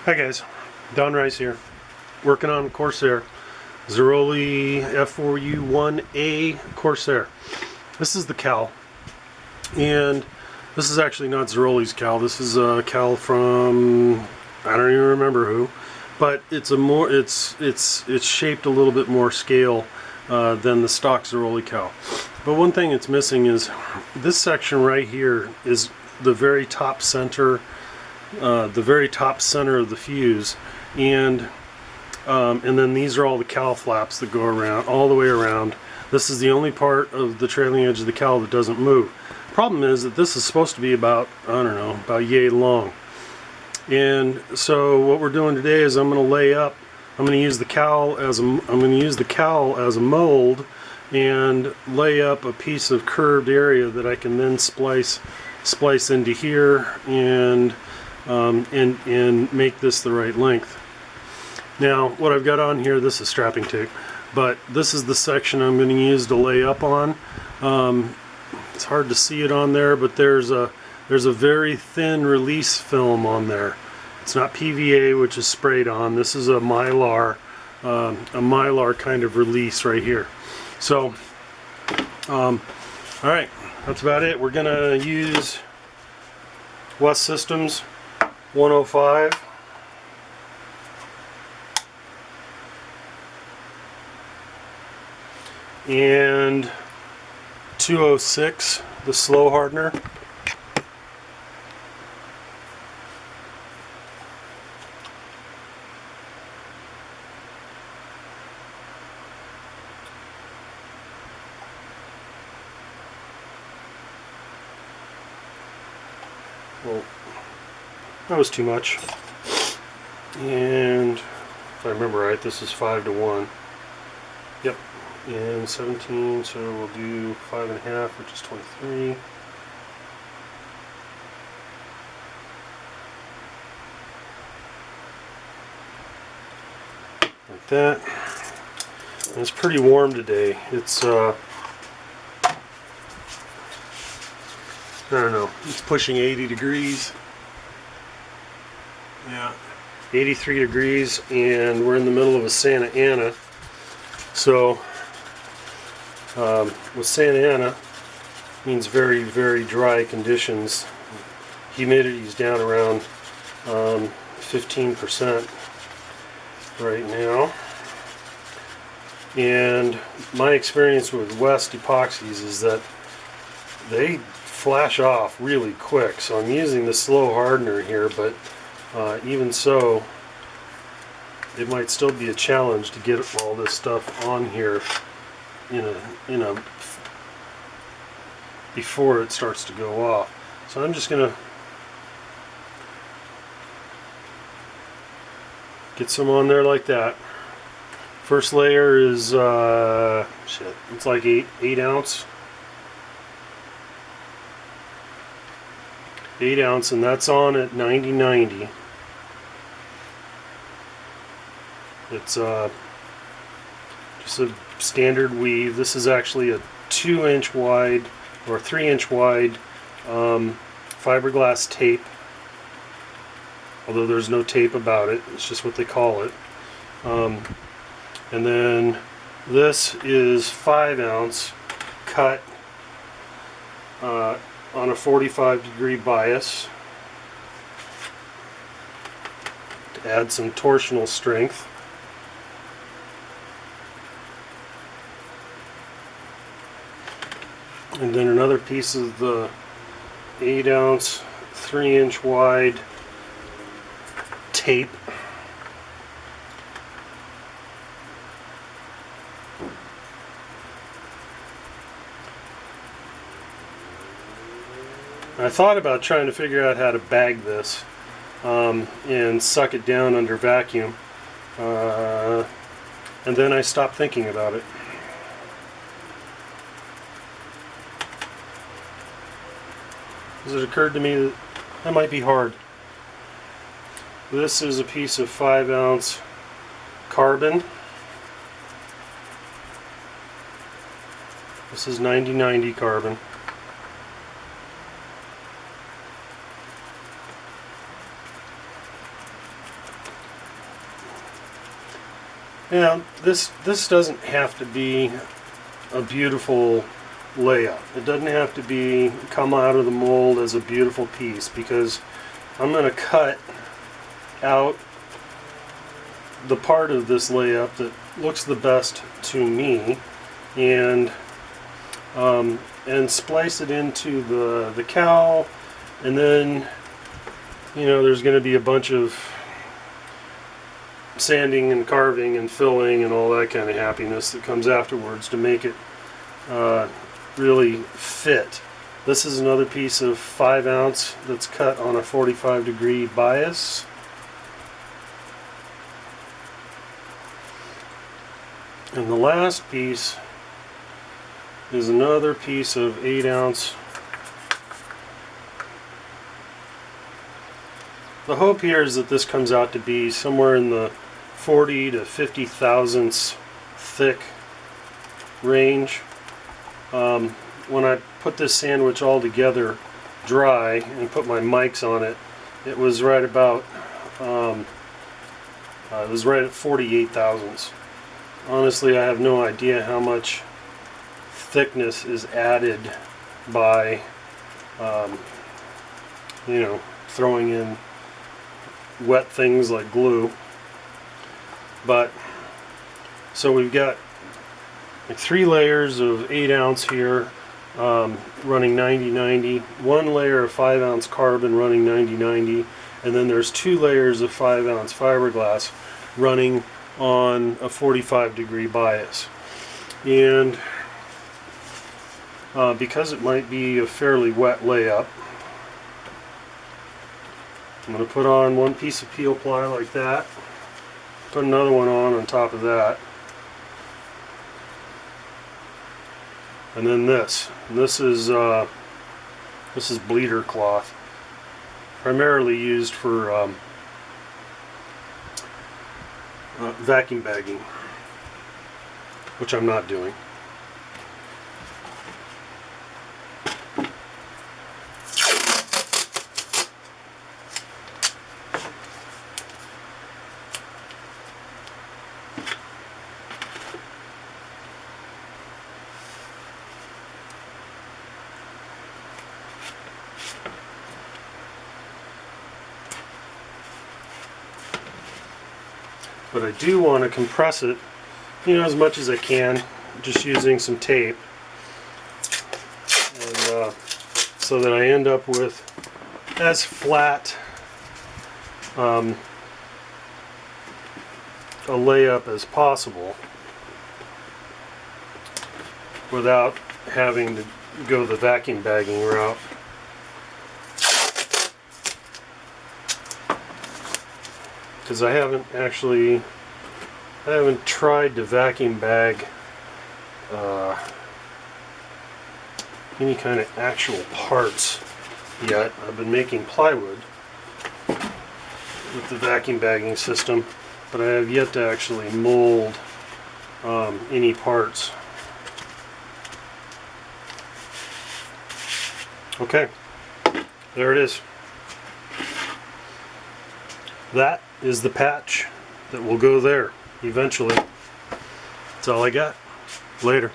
Hi guys, Don Rice here, working on Corsair, Zeroli F4U1A Corsair. This is the cowl, and this is actually not Zeroli's cowl. This is a cowl from, I don't even remember who, but it's a more it's shaped a little bit more scale than the stock Zeroli cowl. But one thing it's missing is this section right here is the very top center. The very top center of the fuse, and then these are all the cowl flaps that go around all the way around. This is the only part of the trailing edge of the cowl that doesn't move. Problem is that this is supposed to be about, I don't know, about yay long. And so what we're doing today is I'm going to lay up. I'm going to use the cowl as a mold and lay up a piece of curved area that I can then splice into here and make this the right length. Now what I've got on here, this is strapping tape, but this is the section I'm going to use to lay up on. It's hard to see it on there, but there's a very thin release film on there. It's not PVA, which is sprayed on. This is a mylar kind of release right here. So alright, that's about it. We're gonna use West Systems 105 and 206, the slow hardener. Well, that was too much. And if I remember right, this is 5-to-1. Yep. And 17, so we'll do 5.5, which is 23. Like that. And it's pretty warm today. It's I don't know, it's pushing 80 degrees. Yeah, 83 degrees, and we're in the middle of a Santa Ana. So with Santa Ana means very, very dry conditions. Humidity's down around 15% right now. And my experience with West epoxies is that they flash off really quick. So I'm using the slow hardener here, but even so, it might still be a challenge to get all this stuff on here before it starts to go off. So I'm just gonna get some on there like that. First layer is it's like 8 ounce. 8 ounce, and that's on at 90/90. It's just a standard weave. This is actually a 2-inch wide or 3-inch wide fiberglass tape, although there's no tape about it. It's just what they call it. And then this is 5 ounce cut on a 45-degree bias to add some torsional strength. And then another piece of the 8 ounce 3-inch wide tape. I thought about trying to figure out how to bag this and suck it down under vacuum, and then I stopped thinking about it. Because it occurred to me that might be hard. This is a piece of 5 ounce carbon. This is 90/90 carbon. Now, this doesn't have to be a beautiful layup. It doesn't have to come out of the mold as a beautiful piece, because I'm going to cut out the part of this layup that looks the best to me, and splice it into the cowl, and then there's going to be a bunch of sanding and carving and filling and all that kind of happiness that comes afterwards to make it really fit. This is another piece of 5 ounce that's cut on a 45-degree bias. And the last piece is another piece of 8 ounce. The hope here is that this comes out to be somewhere in the 40 to 50 thousandths thick range. When I put this sandwich all together dry and put my mics on it, it was right about it was right at 48 thousandths. Honestly, I have no idea how much thickness is added by throwing in wet things like glue. But so we've got like 3 layers of 8 ounce here, running 90-90, 1 layer of 5 ounce carbon running 90-90, and then there's 2 layers of 5 ounce fiberglass running on a 45-degree bias. And because it might be a fairly wet layup, I'm going to put on 1 piece of peel ply like that, put another one on top of that, and then this. And this is bleeder cloth, primarily used for vacuum bagging, which I'm not doing. But I do want to compress it, as much as I can, just using some tape, and so that I end up with as flat a layup as possible without having to go the vacuum bagging route. Because I haven't tried to vacuum bag any kind of actual parts yet. I've been making plywood with the vacuum bagging system, but I have yet to actually mold any parts. Okay, there it is. That is the patch that will go there eventually. That's all I got. Later.